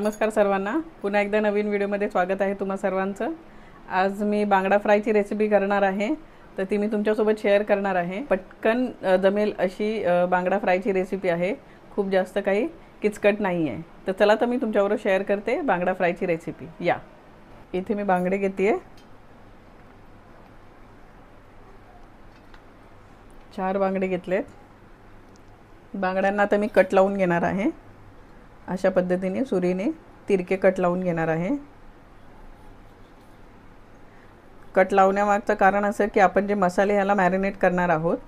नमस्कार सर्वांना, पुन्हा एकदा नवीन व्हिडिओमध्ये स्वागत आहे तुम्हा सर्वांचं। आज मी बांगडा फ्रायची रेसिपी करणार आहे, तर ती मी तुमच्यासोबत शेअर करणार आहे। पटकन जमेल अशी बांगडा फ्रायची रेसिपी आहे, खूप जास्त काही किचकट नाही आहे। तर चला तर मी तुमच्याबरोबर शेअर करते बांगडा फ्रायची रेसिपी। या इथे मी बांगडे घेते, 4 बांगडे घेतलेत। बांगड्यांना आता मी कट लावून घेणार आहे। अशा पद्धतीने सुरीने तिरके कट लावून घेणार आहे। कट लावण्यामागचं कारण असं की आपण जे मसाले ह्याला मॅरिनेट करणार आहोत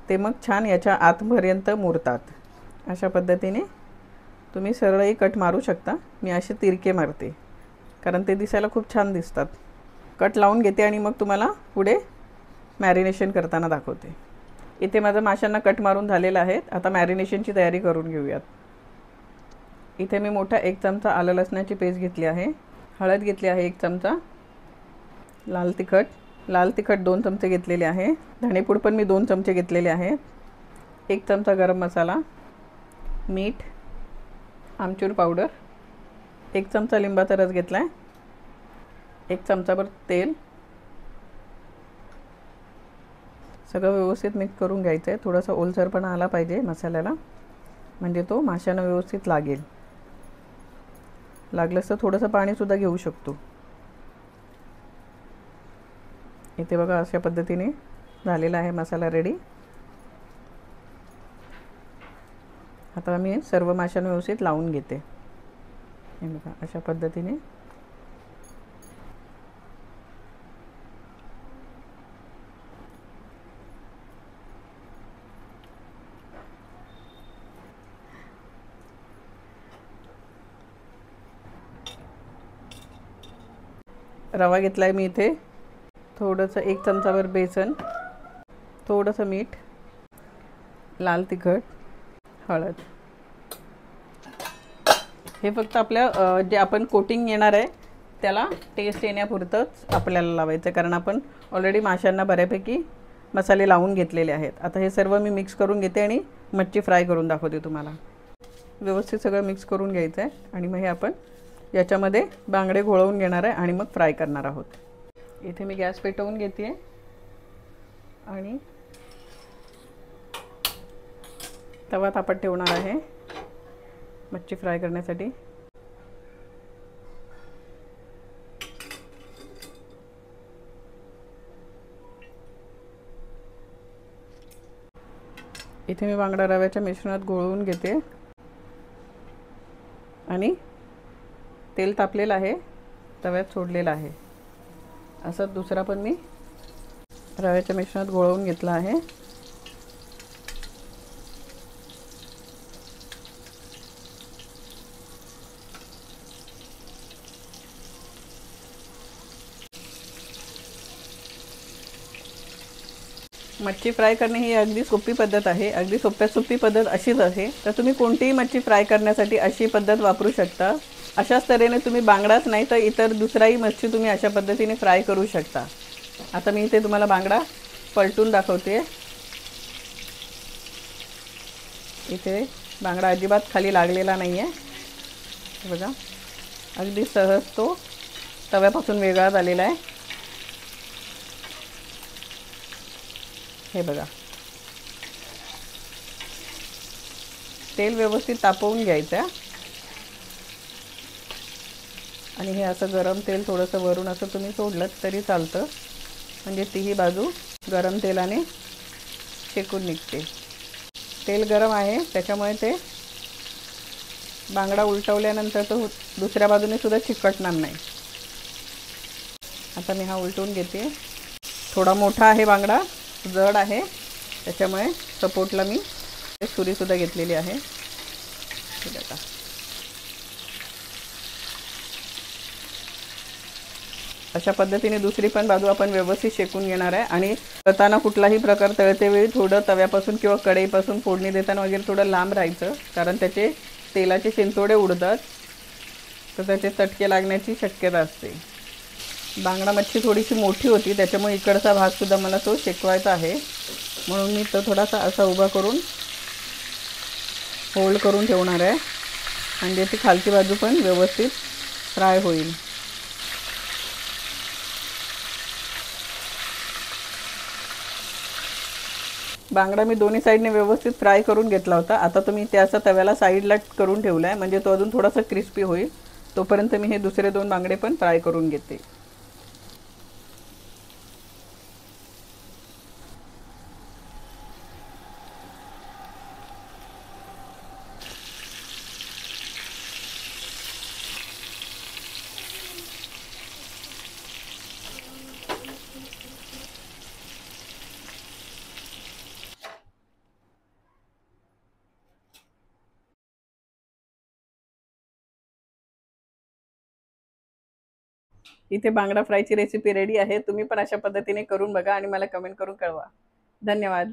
ते मग छान याच्या आतपर्यंत मुरतात। अशा पद्धतीने तुम्ही सरळही कट मारू शकता, मी असे तिरके मारते कारण ते दिसायला खूप छान दिसतात। कट लावून घेते आणि मग तुम्हाला पुढे मॅरिनेशन करताना दाखवते। इथे माझा माशांना कट मारून झालेला आहे। आता मॅरिनेशनची तयारी करून घेऊयात। इथे मी मोठा 1 चमचा आलं लसणाची पेस्ट घेतली आहे। हळद घेतली आहे 1 चमचा। लाल तिखट 2 चमचे घेतलेले आहे। धणेपूड पण मी 2 चमचे घेतलेले आहे। 1 चमचा गरम मसाला, मीठ, आमचूर पावडर, 1 चमचा लिंबाचा रस घेतलाय, 1 चमचाभर तेल। सगळं व्यवस्थित मिक्स करून घ्यायचं आहे। थोडासा ओलसरपणा आला पाहिजे मसाल्याला, म्हणजे तो माशांना व्यवस्थित लागेल। लागलंच तर थोडंसं पाणी सुद्धा घेऊ शकतो। इथे बघा अशा पद्धतीने झालेला आहे मसाला रेडी। आता मी सर्व माशांना व्यवस्थित लावून घेते। हे बघा अशा पद्धतीने रवा घेतलाय मी इथे, थोडंसं 1 चमचाभर बेसन, थोडंसं मीठ, लाल तिखट, हळद। हे फक्त आपल्या जे आपण कोटिंग येणार आहे त्याला टेस्ट येण्यापुरतंच आपल्याला लावायचं, कारण आपण ऑलरेडी माशांना बऱ्यापैकी मसाले लावून घेतलेले आहेत। आता हे सर्व मी मिक्स करून घेते आणि मच्छी फ्राय करून दाखवते तुम्हाला। व्यवस्थित सगळं मिक्स करून घ्यायचं आहे आणि मग हे आपण याच्यामध्ये बांगडे घोळवून घेणार आहे आणि मग फ्राय करणार आहोत। इथे मी गॅस पेटवून घेते आणि तवा तापत ठेवणार आहे मच्छी फ्राय करण्यासाठी। इथे मी बांगडा रव्याच्या मिश्रणात घोळवून घेते आणि तेल तापलेलं आहे, तव्यात सोडलेलं आहे। असं दुसरा पण मी रव्याच्या मिश्रणात घोळवून घेतला आहे। मच्छी फ्राय करणे ही अगदी सोपी पद्धत आहे। अगदी सोपी पद्धत अशीच आहे, तर तुम्ही कोणतीही मच्छी फ्राय करण्यासाठी अशी पद्धत वापरू शकता। अशाच तऱ्हेने तुम्ही बांगडाच नाही तर इतर दुसराही मच्छी तुम्ही अशा पद्धतीने फ्राय करू शकता। आता मी इथे तुम्हाला बांगडा पलटून दाखवते। इथे बांगडा अजिबात खाली लागलेला नाही आहे। बघा अगदी सहज तो तव्यापासून वेगळा झालेला आहे। हे बघा तेल व्यवस्थित तापवून घ्यायचं आणि हे असं गरम तेल थोडंसं वरून असं तुम्ही सोडलं तरी चालतं, म्हणजे तीही बाजू गरम तेलाने शेकून निघते। तेल गरम आहे त्याच्यामुळे ते बांगडा उलटवल्यानंतर तो दुसऱ्या बाजूने सुद्धा चिकटणार नाही। आता मी हा उलटून घेते। थोडा मोठा आहे बांगडा, जड आहे, त्याच्यामुळे सपोर्टला मी सुरीसुद्धा घेतलेली आहे। बघा अशा पद्धतीने दुसरी पण बाजू आपण व्यवस्थित शेकून घेणार आहे। आणि तळताना कुठलाही प्रकार तळते वेळी थोडं तव्यापासून किंवा कढईपासून फोडणी देताना वगैरे थोडं लांब राहायचं, कारण त्याचे तेलाचे शिंतोडे उडतात तर त्याचे चटके लागण्याची शक्यता असते। बांगडा मच्छी थोडीशी मोठी होती त्याच्यामुळे इकडचा भाग सुद्धा मला तो शेकवायचा आहे, म्हणून मी तो थोडासा असा उभा करून होल्ड करून ठेवणार आहे। म्हणजे ती खालची बाजू पण व्यवस्थित फ्राय होईल. बांगडा मी दोन्ही साईडने व्यवस्थित फ्राय करून घेतला होता. आता तुम्ही ते असं तव्याला साईडला करून ठेवला आहे, म्हणजे तो अजून थोडासा क्रिस्पी होईल. तोपर्यंत मी हे दुसरे 2 बांगडे पण फ्राय करून घेते. इथे बांगडा फ्रायची रेसिपी रेडी आहे. तुम्ही पण अशा पद्धतीने करून बघा आणि मला कमेंट करून कळवा. धन्यवाद.